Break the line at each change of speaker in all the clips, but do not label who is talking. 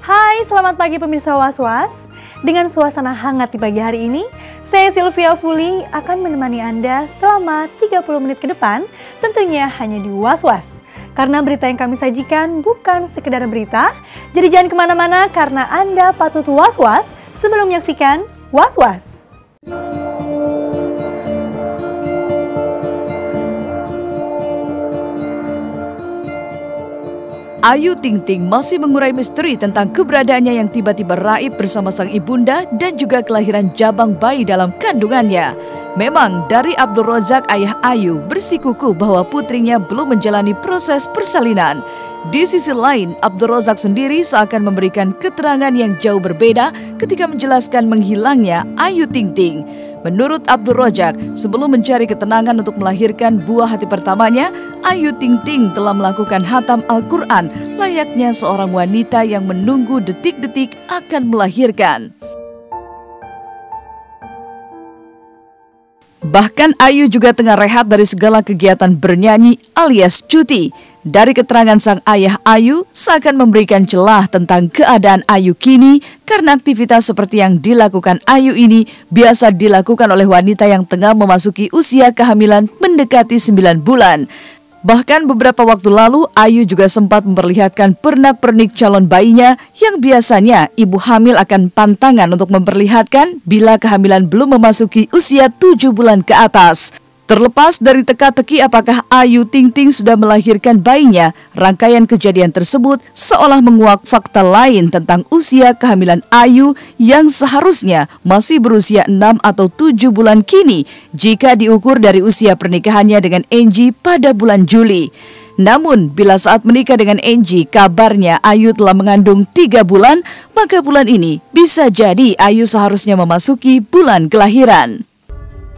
Hai, selamat pagi pemirsa Was-Was. Dengan suasana hangat di pagi hari ini, saya Sylvia Fuli akan menemani Anda selama 30 menit ke depan, tentunya hanya di Was-Was. Karena berita yang kami sajikan bukan sekedar berita, jadi jangan kemana-mana karena Anda patut was-was sebelum menyaksikan Was-Was.
Ayu Ting Ting masih mengurai misteri tentang keberadaannya yang tiba-tiba raib bersama sang ibunda dan juga kelahiran jabang bayi dalam kandungannya. Memang dari Abdul Rozak, ayah Ayu, bersikukuh bahwa putrinya belum menjalani proses persalinan. Di sisi lain, Abdul Rozak sendiri seakan memberikan keterangan yang jauh berbeda ketika menjelaskan menghilangnya Ayu Ting Ting. Menurut Abdul Rozak, sebelum mencari ketenangan untuk melahirkan buah hati pertamanya, Ayu Ting Ting telah melakukan hatam Al-Quran layaknya seorang wanita yang menunggu detik-detik akan melahirkan. Bahkan Ayu juga tengah rehat dari segala kegiatan bernyanyi alias cuti. Dari keterangan sang ayah Ayu, seakan memberikan celah tentang keadaan Ayu kini karena aktivitas seperti yang dilakukan Ayu ini biasa dilakukan oleh wanita yang tengah memasuki usia kehamilan mendekati 9 bulan. Bahkan beberapa waktu lalu, Ayu juga sempat memperlihatkan pernak-pernik calon bayinya yang biasanya ibu hamil akan pantangan untuk memperlihatkan bila kehamilan belum memasuki usia 7 bulan ke atas. Terlepas dari teka-teki apakah Ayu Ting Ting sudah melahirkan bayinya, rangkaian kejadian tersebut seolah menguak fakta lain tentang usia kehamilan Ayu yang seharusnya masih berusia 6 atau 7 bulan kini jika diukur dari usia pernikahannya dengan Angie pada bulan Juli. Namun, bila saat menikah dengan Angie, kabarnya Ayu telah mengandung 3 bulan, maka bulan ini bisa jadi Ayu seharusnya memasuki bulan kelahiran.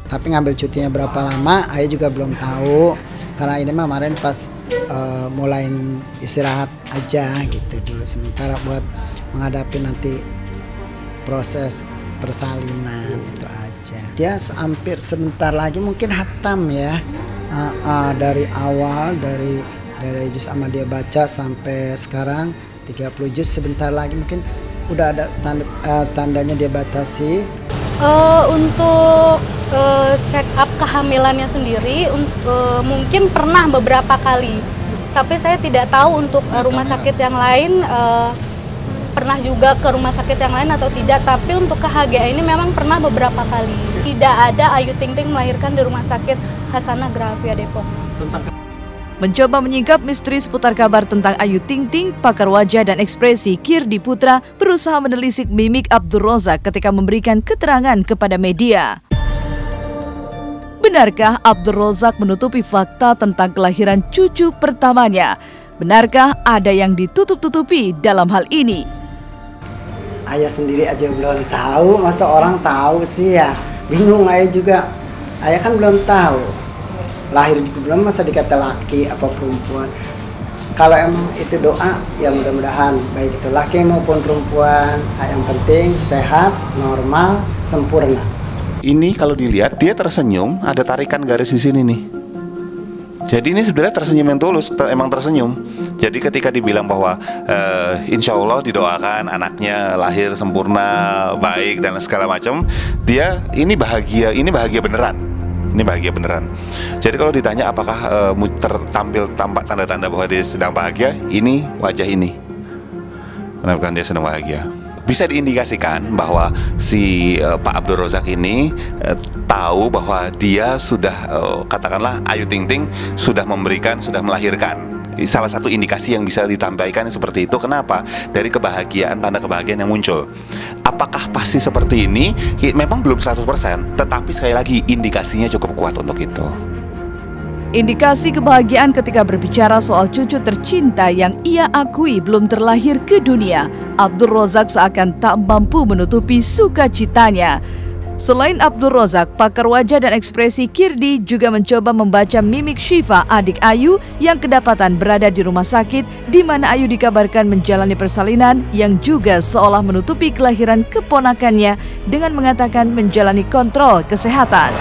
Tapi ngambil cutinya berapa lama, Ayu juga belum tahu. Karena ini mah kemarin pas mulai istirahat aja gitu dulu sementara buat menghadapi nanti proses persalinan itu aja. Dia hampir sebentar lagi mungkin hatam ya. Dari awal dari juz amma dia baca sampai sekarang 30 juz, sebentar lagi mungkin udah ada tandanya dia batasi.
Untuk check up kehamilannya sendiri mungkin pernah beberapa kali, tapi saya tidak tahu untuk rumah sakit yang lain pernah juga ke rumah sakit yang lain atau tidak, tapi untuk KHGA ini memang pernah beberapa kali. Tidak ada Ayu Ting Ting melahirkan di rumah sakit Hasanah Grafia Depok.
Mencoba menyingkap misteri seputar kabar tentang Ayu Ting Ting, pakar wajah dan ekspresi Kirdi Putra berusaha menelisik mimik Abdul Rozak ketika memberikan keterangan kepada media. Benarkah Abdul Rozak menutupi fakta tentang kelahiran cucu pertamanya? Benarkah ada yang ditutup-tutupi dalam hal ini?
Ayah sendiri aja belum tahu, masa orang tahu sih ya? Bingung Ayah juga. Ayah kan belum tahu. Lahir juga belum, masa dikata laki apa perempuan. Kalau emang itu doa, ya mudah-mudahan baik itu laki maupun perempuan, yang penting sehat, normal, sempurna.
Ini kalau dilihat dia tersenyum, ada tarikan garis di sini nih. Jadi ini sebenarnya tersenyum yang tulus, emang tersenyum. Jadi ketika dibilang bahwa insya Allah didoakan anaknya lahir sempurna, baik dan segala macam, dia ini bahagia beneran. Ini bahagia beneran. Jadi kalau ditanya apakah tertampil tampak tanda-tanda bahwa dia sedang bahagia, ini wajah ini menunjukkan dia sedang bahagia. Bisa diindikasikan bahwa si Pak Abdul Rozak ini tahu bahwa dia sudah katakanlah Ayu Ting Ting sudah melahirkan. Salah satu indikasi yang bisa ditampilkan seperti itu. Kenapa? Dari kebahagiaan, tanda kebahagiaan yang muncul. Apakah pasti seperti ini? Memang belum 100%, tetapi sekali lagi indikasinya cukup kuat untuk itu.
Indikasi kebahagiaan ketika berbicara soal cucu tercinta yang ia akui belum terlahir ke dunia, Abdul Rozak seakan tak mampu menutupi sukacitanya. Selain Abdul Rozak, pakar wajah dan ekspresi Kirdi juga mencoba membaca mimik Syifa, adik Ayu yang kedapatan berada di rumah sakit di mana Ayu dikabarkan menjalani persalinan yang juga seolah menutupi kelahiran keponakannya dengan mengatakan menjalani kontrol kesehatan.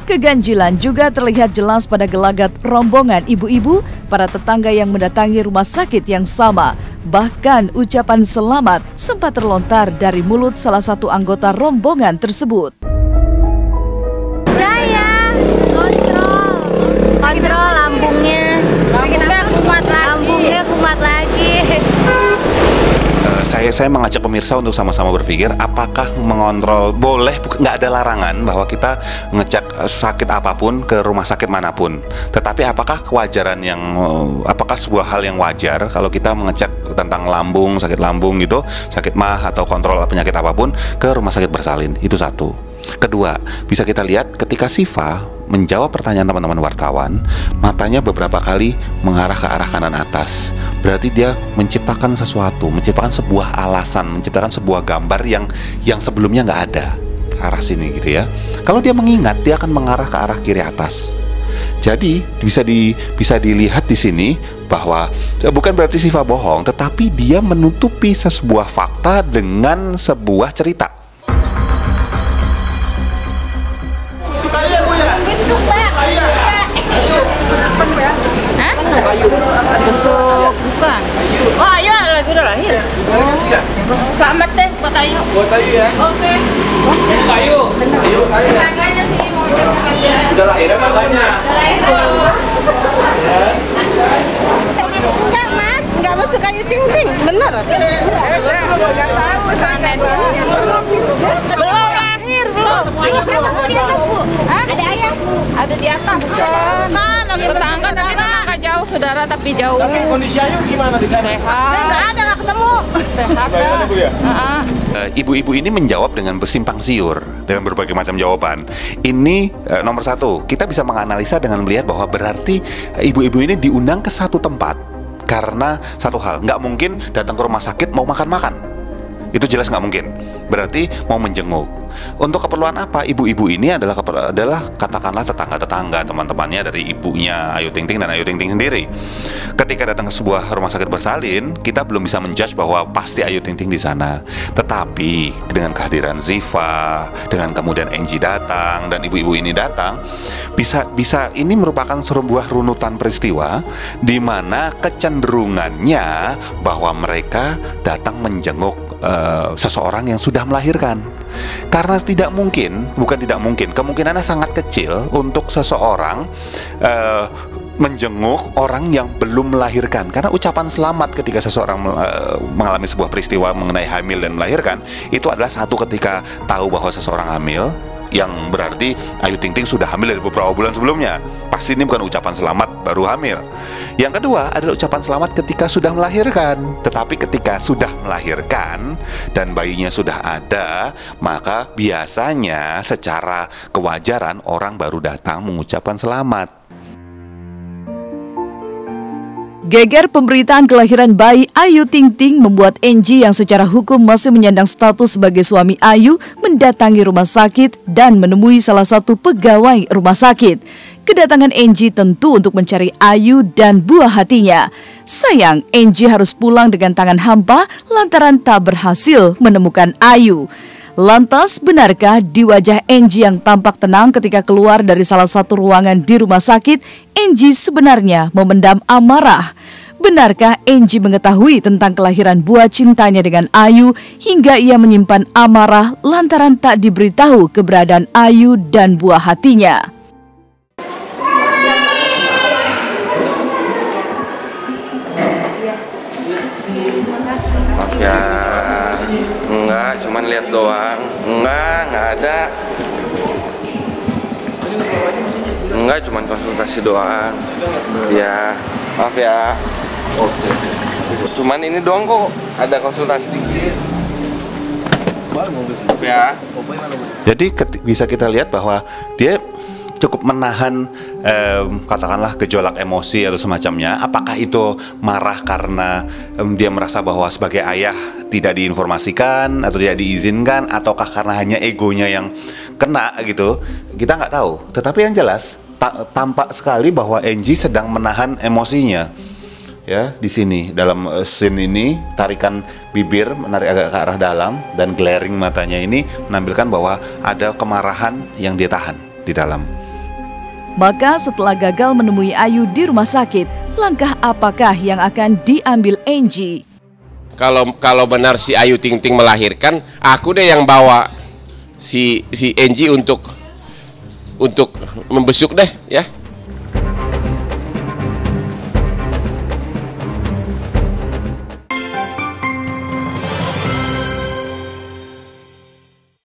Keganjilan juga terlihat jelas pada gelagat rombongan ibu-ibu, para tetangga yang mendatangi rumah sakit yang sama. Bahkan ucapan selamat sempat terlontar dari mulut salah satu anggota rombongan tersebut.
Saya kontrol lambungnya kumat lagi.
Saya mengajak pemirsa untuk sama-sama berpikir apakah mengontrol boleh, nggak ada larangan bahwa kita ngecek sakit apapun ke rumah sakit manapun. Tetapi apakah kewajaran yang apakah sebuah hal yang wajar kalau kita mengecek tentang lambung, sakit lambung gitu, sakit mah atau kontrol penyakit apapun ke rumah sakit bersalin? Itu satu. Kedua, bisa kita lihat ketika Siva menjawab pertanyaan teman-teman wartawan, matanya beberapa kali mengarah ke arah kanan atas. Berarti dia menciptakan sesuatu, menciptakan sebuah alasan, menciptakan sebuah gambar yang sebelumnya nggak ada ke arah sini gitu ya. Kalau dia mengingat, dia akan mengarah ke arah kiri atas. Jadi bisa dilihat di sini bahwa bukan berarti Siva bohong, tetapi dia menutupi sebuah fakta dengan sebuah cerita.
Besok bukan. Oh ayo lagi udah lahir. Selamat deh buat Ayu.
Buat Ayu ya.
Oke.
Ayu.
Tangganya sih mau
Udah lahir apa banyak?
Enggak mas, enggak masuk Ayu Ting Ting, bener? Enggak tahu sana. Belum lahir belum. Di atas bu? Ada ayah? Ada di atas. Tetangga tapi tetangga jauh, saudara tapi jauh.
Tapi kondisi Ayu gimana di sana?
Sehat. Enggak ada, enggak ketemu. Sehat dah.
Ibu-ibu ini menjawab dengan bersimpang siur dengan berbagai macam jawaban. Ini nomor satu, kita bisa menganalisa dengan melihat bahwa berarti ibu-ibu ini diundang ke satu tempat karena satu hal, nggak mungkin datang ke rumah sakit mau makan-makan. Itu jelas nggak mungkin. Berarti mau menjenguk. Untuk keperluan apa? Ibu-ibu ini adalah katakanlah tetangga-tetangga, teman-temannya dari ibunya Ayu Ting Ting dan Ayu Ting Ting sendiri. Ketika datang ke sebuah rumah sakit bersalin, kita belum bisa menjudge bahwa pasti Ayu Ting Ting di sana. Tetapi dengan kehadiran Ziva, dengan kemudian Angie datang dan ibu-ibu ini datang, bisa ini merupakan sebuah runutan peristiwa di mana kecenderungannya bahwa mereka datang menjenguk seseorang yang sudah melahirkan. Karena bukan tidak mungkin, kemungkinannya sangat kecil untuk seseorang menjenguk orang yang belum melahirkan. Karena ucapan selamat ketika seseorang mengalami sebuah peristiwa mengenai hamil dan melahirkan, itu adalah satu ketika tahu bahwa seseorang hamil, yang berarti Ayu Ting Ting sudah hamil dari beberapa bulan sebelumnya. Pasti ini bukan ucapan selamat baru hamil. Yang kedua adalah ucapan selamat ketika sudah melahirkan. Tetapi ketika sudah melahirkan dan bayinya sudah ada, maka biasanya secara kewajaran orang baru datang mengucapkan selamat.
Geger pemberitaan kelahiran bayi Ayu Ting Ting membuat Angie yang secara hukum masih menyandang status sebagai suami Ayu mendatangi rumah sakit dan menemui salah satu pegawai rumah sakit. Kedatangan Angie tentu untuk mencari Ayu dan buah hatinya. Sayang, Angie harus pulang dengan tangan hampa lantaran tak berhasil menemukan Ayu. Lantas, benarkah di wajah Angie yang tampak tenang ketika keluar dari salah satu ruangan di rumah sakit, Angie sebenarnya memendam amarah? Benarkah Angie mengetahui tentang kelahiran buah cintanya dengan Ayu hingga ia menyimpan amarah lantaran tak diberitahu keberadaan Ayu dan buah hatinya?
Maaf ya, enggak, cuman lihat doang. Enggak ada. Enggak, cuman konsultasi doang. Ya, maaf ya. Cuman ini doang kok, ada konsultasi dikit. Maaf ya.
Jadi bisa kita lihat bahwa dia cukup menahan katakanlah gejolak emosi atau semacamnya. Apakah itu marah karena dia merasa bahwa sebagai ayah tidak diinformasikan atau tidak diizinkan, ataukah karena hanya egonya yang kena gitu, kita nggak tahu. Tetapi yang jelas tampak sekali bahwa Angie sedang menahan emosinya. Ya, di sini dalam scene ini tarikan bibir menarik agak ke arah dalam dan glaring matanya ini menampilkan bahwa ada kemarahan yang dia tahan di dalam.
Maka setelah gagal menemui Ayu di rumah sakit, langkah apakah yang akan diambil Angie?
Kalau benar si Ayu Ting Ting melahirkan, aku deh yang bawa si Angie untuk membesuk deh ya.